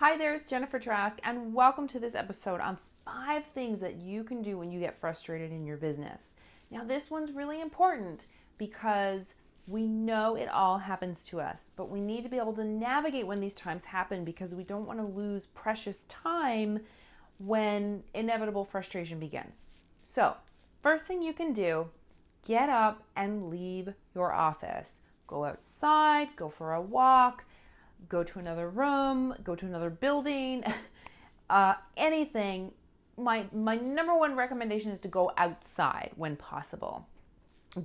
Hi there, it's Jennifer Trask, and welcome to this episode on 5 things that you can do when you get frustrated in your business. Now, this one's really important because we know it all happens to us, but we need to be able to navigate when these times happen because we don't want to lose precious time when inevitable frustration begins. So, first thing you can do, get up and leave your office. Go outside, go for a walk, go to another room, go to another building, anything. My number one recommendation is to go outside when possible.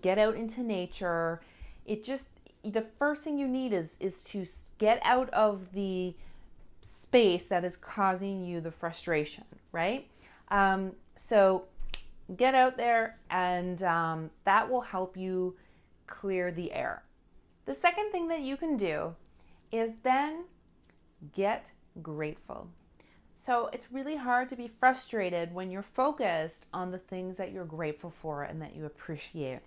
Get out into nature. The first thing you need is to get out of the space that is causing you the frustration, right? So get out there, and that will help you clear the air. The second thing that you can do is then get grateful. So it's really hard to be frustrated when you're focused on the things that you're grateful for and that you appreciate.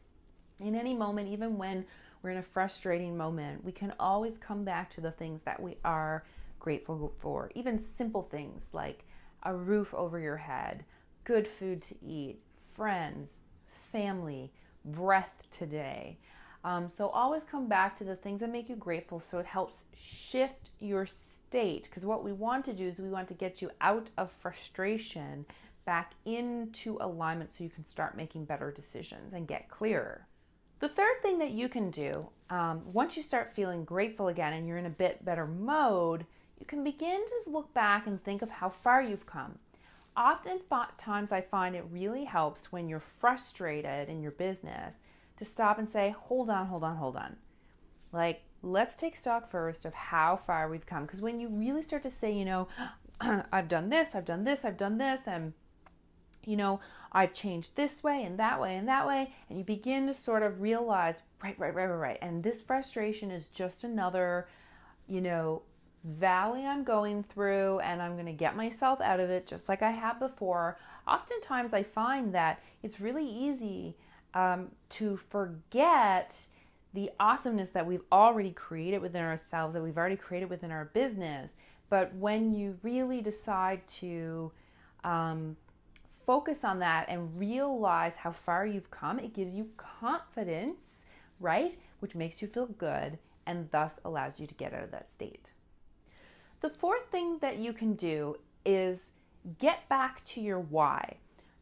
In any moment, even when we're in a frustrating moment, we can always come back to the things that we are grateful for. Even simple things like a roof over your head, good food to eat, friends, family, breath today. So always come back to the things that make you grateful so it helps shift your state, because what we want to do is we want to get you out of frustration back into alignment so you can start making better decisions and get clearer. The third thing that you can do, once you start feeling grateful again and you're in a bit better mode, you can begin to look back and think of how far you've come. Oftentimes I find it really helps when you're frustrated in your business to stop and say, hold on. Like, let's take stock first of how far we've come. Because when you really start to say, I've done this, and, I've changed this way and that way and that way, and you begin to sort of realize, right. And this frustration is just another, valley I'm going through, and I'm going to get myself out of it just like I have before. Oftentimes I find that it's really easy to forget the awesomeness that we've already created within ourselves, that we've already created within our business. But when you really decide to focus on that and realize how far you've come, it gives you confidence, right? Which makes you feel good and thus allows you to get out of that state. The fourth thing that you can do is get back to your why.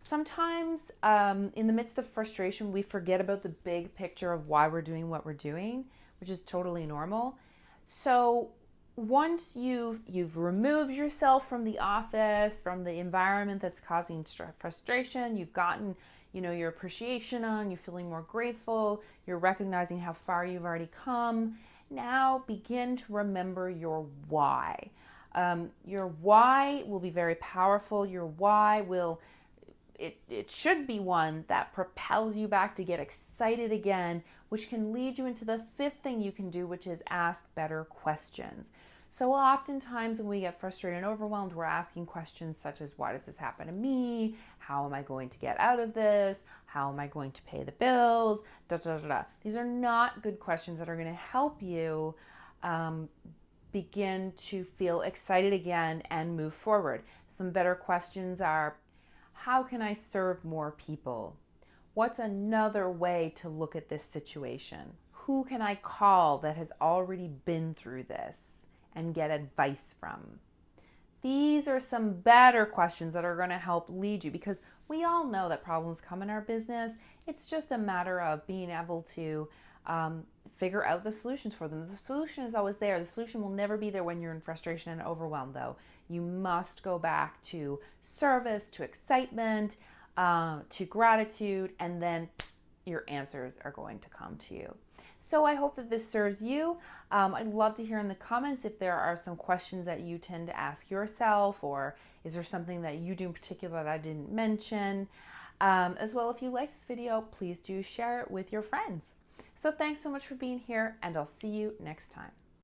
Sometimes in the midst of frustration, we forget about the big picture of why we're doing what we're doing, which is totally normal. So once you've removed yourself from the office, from the environment that's causing frustration, you've gotten your appreciation on, you're feeling more grateful, you're recognizing how far you've already come. Now begin to remember your why. Your why will be very powerful. Your why will it should be one that propels you back to get excited again, which can lead you into the fifth thing you can do, which is ask better questions. So oftentimes when we get frustrated and overwhelmed, we're asking questions such as, why does this happen to me? How am I going to get out of this? How am I going to pay the bills? These are not good questions that are going to help you begin to feel excited again and move forward. Some better questions are, how can I serve more people? What's another way to look at this situation? Who can I call that has already been through this and get advice from? These are some better questions that are going to help lead you, because we all know that problems come in our business. It's just a matter of being able to figure out the solutions for them. The solution is always there. The solution will never be there when you're in frustration and overwhelmed, though. You must go back to service, to excitement, to gratitude, and then your answers are going to come to you. So I hope that this serves you. I'd love to hear in the comments if there are some questions that you tend to ask yourself, or is there something that you do in particular that I didn't mention? As well, if you like this video, please do share it with your friends. So thanks so much for being here, and I'll see you next time.